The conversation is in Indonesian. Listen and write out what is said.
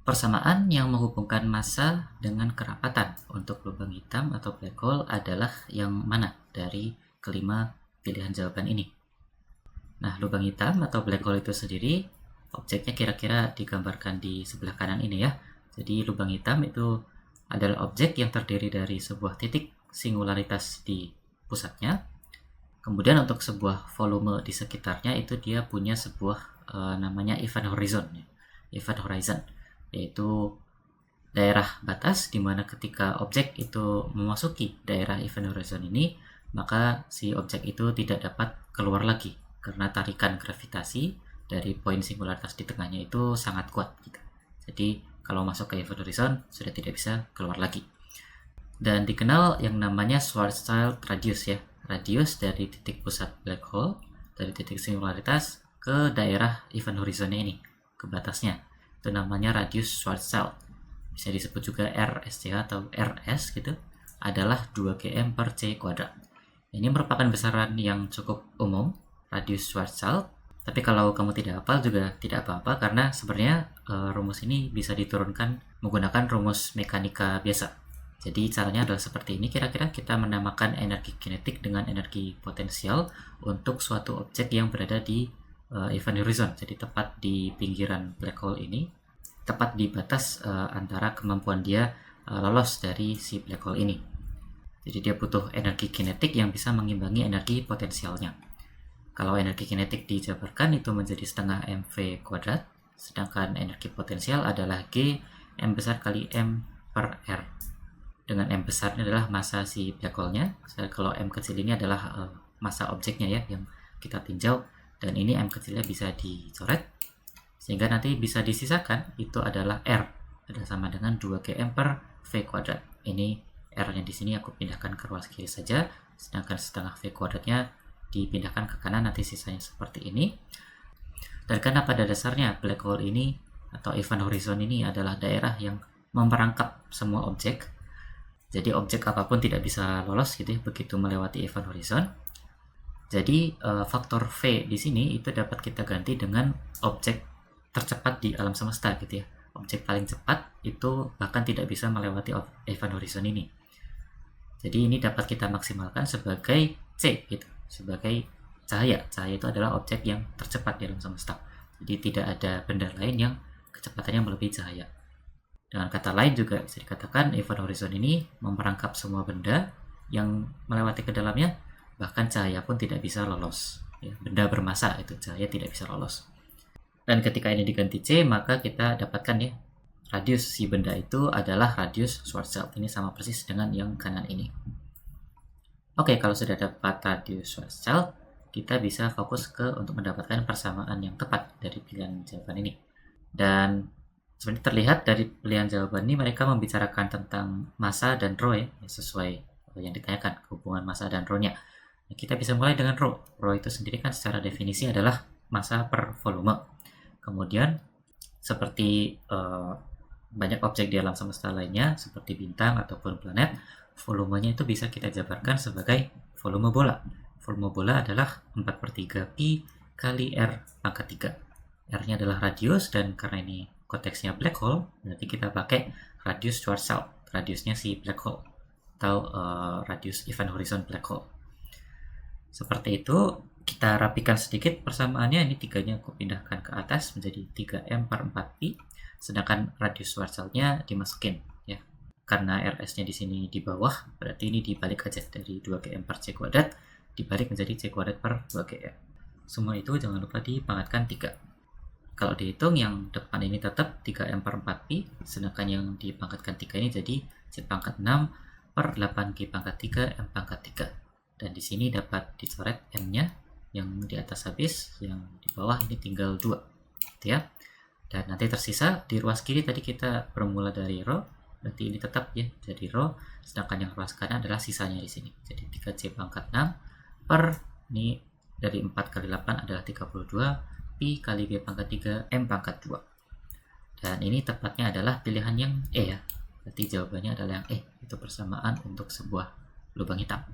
Persamaan yang menghubungkan massa dengan kerapatan untuk lubang hitam atau black hole adalah yang mana dari kelima pilihan jawaban ini? Nah, lubang hitam atau black hole itu sendiri, objeknya kira-kira digambarkan di sebelah kanan ini ya. Jadi lubang hitam itu adalah objek yang terdiri dari sebuah titik singularitas di pusatnya. Kemudian untuk sebuah volume di sekitarnya itu dia punya sebuah namanya event horizon. Event horizon yaitu daerah batas di mana ketika objek itu memasuki daerah event horizon ini, maka si objek itu tidak dapat keluar lagi karena tarikan gravitasi dari poin singularitas di tengahnya itu sangat kuat gitu. Jadi kalau masuk ke event horizon sudah tidak bisa keluar lagi. Dan dikenal yang namanya Schwarzschild radius ya, radius dari titik pusat black hole, dari titik singularitas ke daerah event horizonnya ini, ke batasnya. Itu namanya radius Schwarzschild. Bisa disebut juga RSCH atau RS gitu, adalah 2 km per c kuadrat. Ini merupakan besaran yang cukup umum, radius Schwarzschild. Tapi kalau kamu tidak hafal juga tidak apa-apa, karena sebenarnya rumus ini bisa diturunkan menggunakan rumus mekanika biasa. Jadi caranya adalah seperti ini, kira-kira kita menamakan energi kinetik dengan energi potensial untuk suatu objek yang berada di event horizon. Jadi tepat di pinggiran black hole ini, tepat di batas antara kemampuan dia lolos dari si black hole ini. Jadi dia butuh energi kinetik yang bisa mengimbangi energi potensialnya. Kalau energi kinetik dijabarkan itu menjadi setengah mv kuadrat, sedangkan energi potensial adalah G m besar kali m per r. Dengan m besar ini adalah massa si black hole-nya. Kalau m kecil ini adalah massa objeknya ya yang kita tinjau, dan ini m kecilnya bisa dicoret sehingga nanti bisa disisakan itu adalah r, adalah sama dengan 2 km per v kuadrat. Ini r-nya di sini aku pindahkan ke ruas kiri saja, sedangkan setengah v kuadratnya dipindahkan ke kanan, nanti sisanya seperti ini. Dan karena pada dasarnya black hole ini atau event horizon ini adalah daerah yang memerangkap semua objek, jadi objek apapun tidak bisa lolos gitu ya begitu melewati event horizon. Jadi faktor V di sini itu dapat kita ganti dengan objek tercepat di alam semesta gitu ya. Objek paling cepat itu bahkan tidak bisa melewati event horizon ini. Jadi ini dapat kita maksimalkan sebagai C gitu, sebagai cahaya. Cahaya itu adalah objek yang tercepat di alam semesta. Jadi tidak ada benda lain yang kecepatannya melebihi cahaya. Dengan kata lain juga bisa dikatakan event horizon ini memerangkap semua benda yang melewati ke dalamnya, bahkan cahaya pun tidak bisa lolos. Ya, benda bermassa itu cahaya tidak bisa lolos. Dan ketika ini diganti C, maka kita dapatkan ya radius si benda itu adalah radius Schwarzschild. Ini sama persis dengan yang kanan ini. Oke, kalau sudah dapat radius Schwarzschild, kita bisa fokus untuk mendapatkan persamaan yang tepat dari pilihan jawaban ini. Dan sebenarnya terlihat dari pilihan jawaban ini mereka membicarakan tentang massa dan rho ya, sesuai yang ditanyakan, hubungan massa dan rho-nya. Nah, kita bisa mulai dengan rho. Rho itu sendiri kan secara definisi adalah massa per volume. Kemudian seperti banyak objek di alam semesta lainnya seperti bintang ataupun planet, volumenya itu bisa kita jabarkan sebagai volume bola. Volume bola adalah 4/3 pi kali r pangkat 3. R-nya adalah radius, dan karena ini konteksnya black hole, berarti kita pakai radius Schwarzschild, radiusnya si black hole atau radius event horizon black hole. Seperti itu. Kita rapikan sedikit persamaannya, ini 3-nya aku pindahkan ke atas menjadi 3m per 4pi, sedangkan radius Schwarzschild-nya dimasukin ya. Karena RS-nya di sini di bawah, berarti ini dibalik aja, dari 2 km per c kuadrat dibalik menjadi c kuadrat per 2 km. Semua itu jangan lupa dipangkatkan 3. Kalau dihitung yang depan ini tetap 3m per 4pi, sedangkan yang dipangkatkan 3 ini jadi c pangkat 6 per 8g pangkat 3 m pangkat 3. Dan di sini dapat dicoret m-nya yang di atas habis, yang di bawah ini tinggal 2 gitu ya. Dan nanti tersisa di ruas kiri tadi kita bermula dari rho, berarti ini tetap ya jadi rho, sedangkan yang ruas kanan adalah sisanya di sini. Jadi 3c pangkat 6 per ini dari 4 kali 8 adalah 32 pi kali g pangkat 3 m pangkat 2. Dan ini tepatnya adalah pilihan yang E ya. Berarti jawabannya adalah yang E, itu persamaan untuk sebuah lubang hitam.